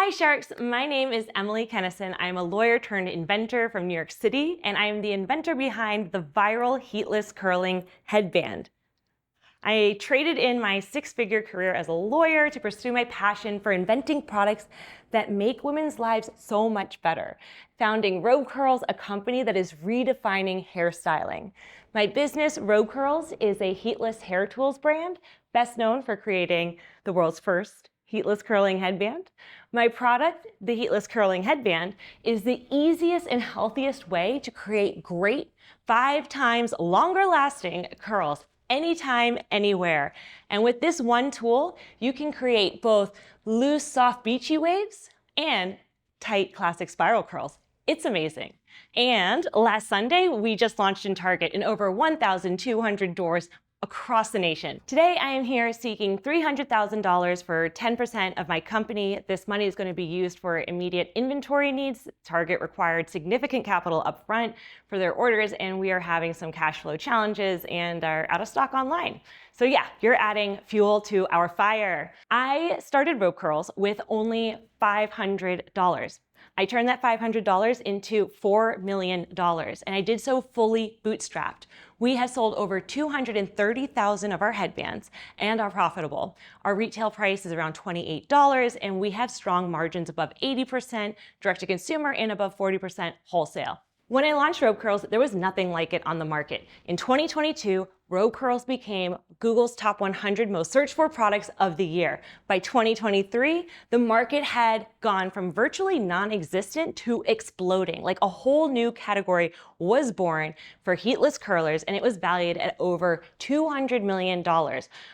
Hi Sharks, my name is Emily Kenison. I'm a lawyer turned inventor from New York City, and I am the inventor behind the viral heatless curling headband. I traded in my six-figure career as a lawyer to pursue my passion for inventing products that make women's lives so much better, founding RobeCurls, a company that is redefining hairstyling. My business, RobeCurls, is a heatless hair tools brand, best known for creating the world's first heatless curling headband. My product, the heatless curling headband, is the easiest and healthiest way to create great 5 times longer lasting curls anytime, anywhere. And with this one tool, you can create both loose, soft, beachy waves and tight, classic spiral curls. It's amazing. And last Sunday, we just launched in Target in over 1,200 doors across the nation. Today, I am here seeking $300,000 for 10% of my company. This money is going to be used for immediate inventory needs. Target required significant capital upfront for their orders, and we are having some cash flow challenges and are out of stock online. So yeah, you're adding fuel to our fire. I started RobeCurls with only $500. I turned that $500 into $4 million, and I did so fully bootstrapped. We have sold over 230,000 of our headbands and are profitable. Our retail price is around $28, and we have strong margins above 80% direct to consumer and above 40% wholesale. When I launched RobeCurls, there was nothing like it on the market. In 2022, RobeCurls became Google's top 100 most searched for products of the year. By 2023, the market had gone from virtually non-existent to exploding. Like a whole new category was born for heatless curlers, and it was valued at over $200 million.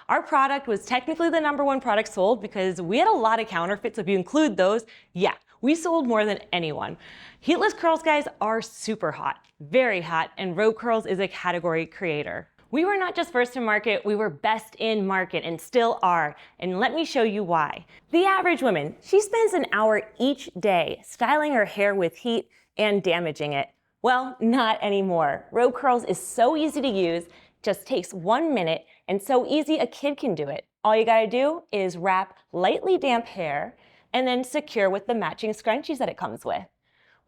Our product was technically the #1 product sold because we had a lot of counterfeits. If you include those, yeah, we sold more than anyone. Heatless curls, guys, are super hot, very hot, and RobeCurls is a category creator. We were not just first to market, we were best in market and still are. And let me show you why. The average woman, she spends an hour each day styling her hair with heat and damaging it. Well, not anymore. RobeCurls is so easy to use, just takes 1 minute, and so easy a kid can do it. All you gotta do is wrap lightly damp hair and then secure with the matching scrunchies that it comes with.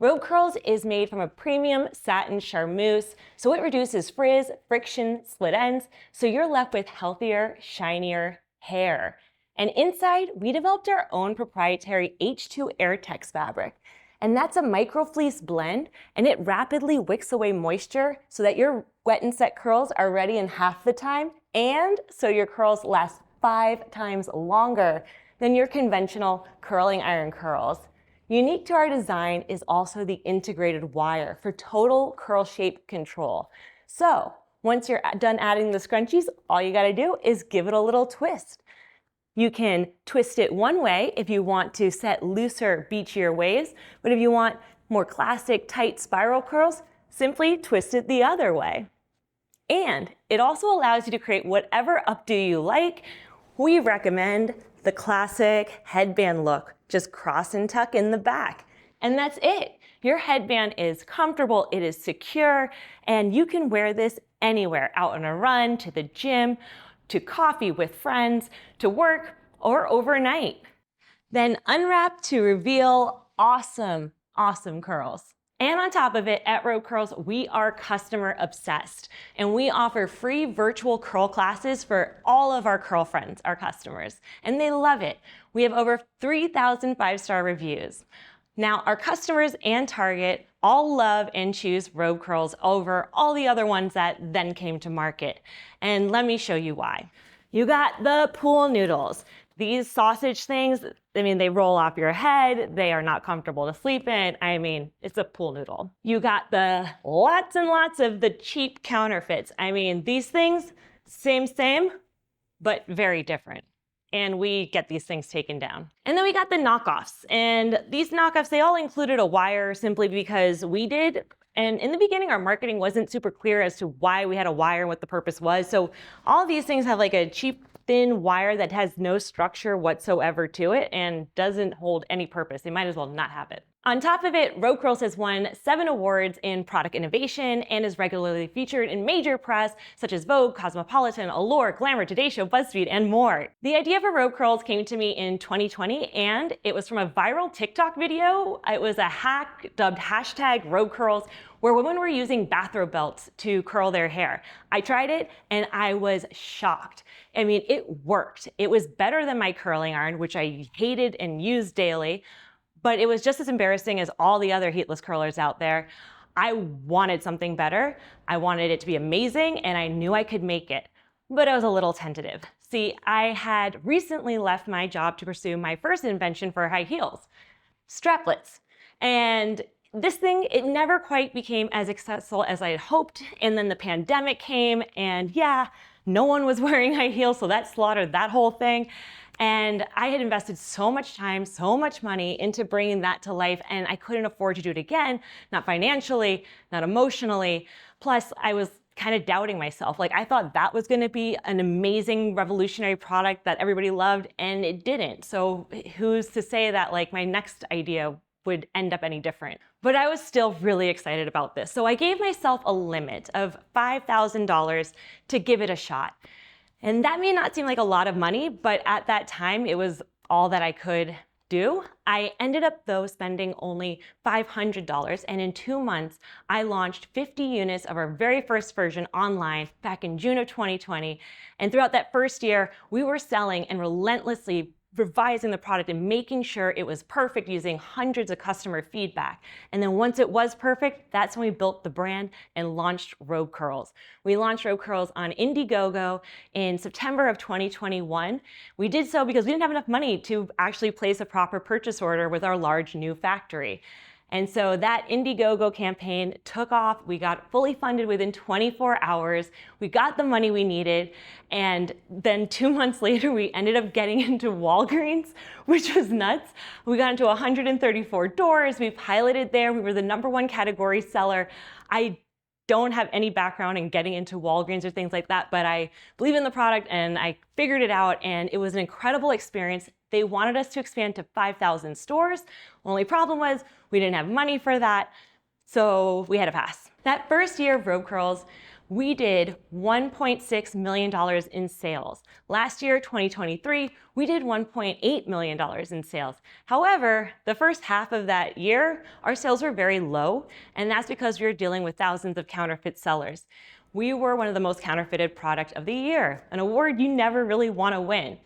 RobeCurls is made from a premium satin charmeuse, so it reduces frizz, friction, split ends, so you're left with healthier, shinier hair. And inside, we developed our own proprietary H²air-Tex fabric. And that's a micro fleece blend, and it rapidly wicks away moisture so that your wet and set curls are ready in half the time, and so your curls last 5 times longer than your conventional curling iron curls. Unique to our design is also the integrated wire for total curl shape control. So once you're done adding the scrunchies, all you gotta do is give it a little twist. You can twist it one way if you want to set looser, beachier waves, but if you want more classic, tight spiral curls, simply twist it the other way. And it also allows you to create whatever updo you like. We recommend the classic headband look, just cross and tuck in the back. And that's it. Your headband is comfortable, it is secure, and you can wear this anywhere, out on a run, to the gym, to coffee with friends, to work, or overnight. Then unwrap to reveal awesome, awesome curls. And on top of it, at RobeCurls, we are customer obsessed, and we offer free virtual curl classes for all of our curl friends, our customers, and they love it. We have over 3,000 5-star reviews. Now, our customers and Target all love and choose RobeCurls over all the other ones that then came to market. And let me show you why. You got the pool noodles. These sausage things, I mean, they roll off your head. They are not comfortable to sleep in. I mean, it's a pool noodle. You got the lots and lots of the cheap counterfeits. I mean, these things, same, but very different. And we get these things taken down. And then we got the knockoffs. And these knockoffs, they all included a wire simply because we did. And in the beginning, our marketing wasn't super clear as to why we had a wire and what the purpose was. So all of these things have like a cheap, thin wire that has no structure whatsoever to it and doesn't hold any purpose. They might as well not have it. On top of it, RobeCurls has won 7 awards in product innovation and is regularly featured in major press such as Vogue, Cosmopolitan, Allure, Glamour, Today Show, BuzzFeed, and more. The idea for RobeCurls came to me in 2020, and it was from a viral TikTok video. It was a hack dubbed #RobeCurls, where women were using bathrobe belts to curl their hair. I tried it and I was shocked. I mean, it worked. It was better than my curling iron, which I hated and used daily. But it was just as embarrassing as all the other heatless curlers out there. I wanted something better. I wanted it to be amazing, and I knew I could make it. But I was a little tentative. See, I had recently left my job to pursue my first invention for high heels, straplets. And this thing, it never quite became as successful as I had hoped. And then the pandemic came, and yeah, no one was wearing high heels, so that slaughtered that whole thing. And I had invested so much time, so much money into bringing that to life, and I couldn't afford to do it again, not financially, not emotionally. Plus, I was kind of doubting myself. Like, I thought that was gonna be an amazing, revolutionary product that everybody loved, and it didn't. So who's to say that like my next idea would end up any different? But I was still really excited about this. So I gave myself a limit of $5,000 to give it a shot. And that may not seem like a lot of money, but at that time, it was all that I could do. I ended up, though, spending only $500, and in 2 months, I launched 50 units of our very first version online back in June of 2020. And throughout that first year, we were selling and relentlessly revising the product and making sure it was perfect using hundreds of customer feedback. And then once it was perfect, that's when we built the brand and launched RobeCurls. We launched RobeCurls on Indiegogo in September of 2021. We did so because we didn't have enough money to actually place a proper purchase order with our large new factory. And so that Indiegogo campaign took off. We got fully funded within 24 hours. We got the money we needed. And then 2 months later, we ended up getting into Walgreens, which was nuts. We got into 134 doors. We piloted there. We were the #1 category seller. I don't have any background in getting into Walgreens or things like that, but I believe in the product and I figured it out, and it was an incredible experience. They wanted us to expand to 5,000 stores. Only problem was we didn't have money for that, so we had to pass. That first year of RobeCurls, we did $1.6 million in sales. Last year, 2023, we did $1.8 million in sales. However, the first half of that year, our sales were very low, and that's because we were dealing with thousands of counterfeit sellers. We were one of the most counterfeited product of the year, an award you never really want to win.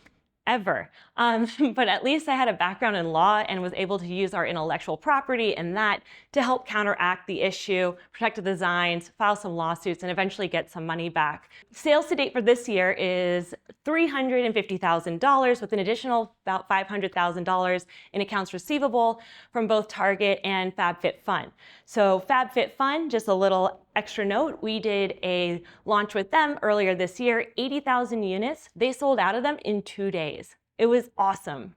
Ever. But at least I had a background in law and was able to use our intellectual property and that to help counteract the issue, protect the designs, file some lawsuits, and eventually get some money back. Sales to date for this year is $350,000 with an additional about $500,000 in accounts receivable from both Target and FabFitFun. So FabFitFun, just a little extra note, we did a launch with them earlier this year, 80,000 units. They sold out of them in 2 days. It was awesome.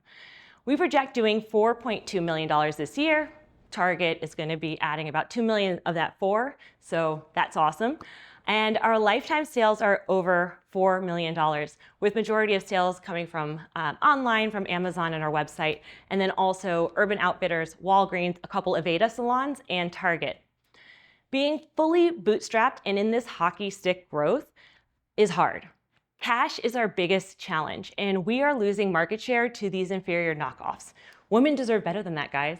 We project doing $4.2 million this year. Target is going to be adding about 2 million of that 4, so that's awesome. And our lifetime sales are over $4 million, with majority of sales coming from online, from Amazon and our website, and then also Urban Outfitters, Walgreens, a couple of Aveda salons, and Target. Being fully bootstrapped and in this hockey stick growth is hard. Cash is our biggest challenge, and we are losing market share to these inferior knockoffs. Women deserve better than that, guys.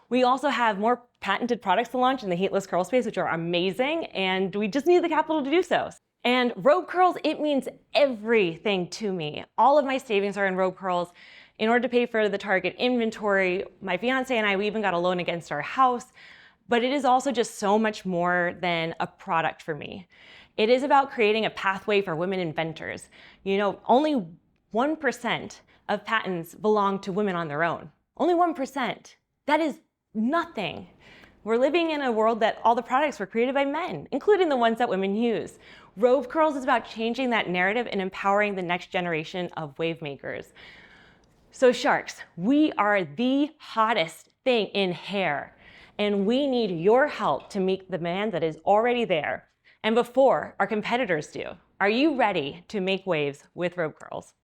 We also have more patented products to launch in the heatless curl space, which are amazing, and we just need the capital to do so. And RobeCurls, it means everything to me. All of my savings are in RobeCurls. In order to pay for the Target inventory, my fiance and I, we even got a loan against our house. But it is also just so much more than a product for me. It is about creating a pathway for women inventors. You know, only 1% of patents belong to women on their own. Only 1%. That is nothing. We're living in a world that all the products were created by men, including the ones that women use. RobeCurls is about changing that narrative and empowering the next generation of wave makers. So sharks, we are the hottest thing in hair, and we need your help to meet the demand that is already there and before our competitors do. Are you ready to make waves with RobeCurls?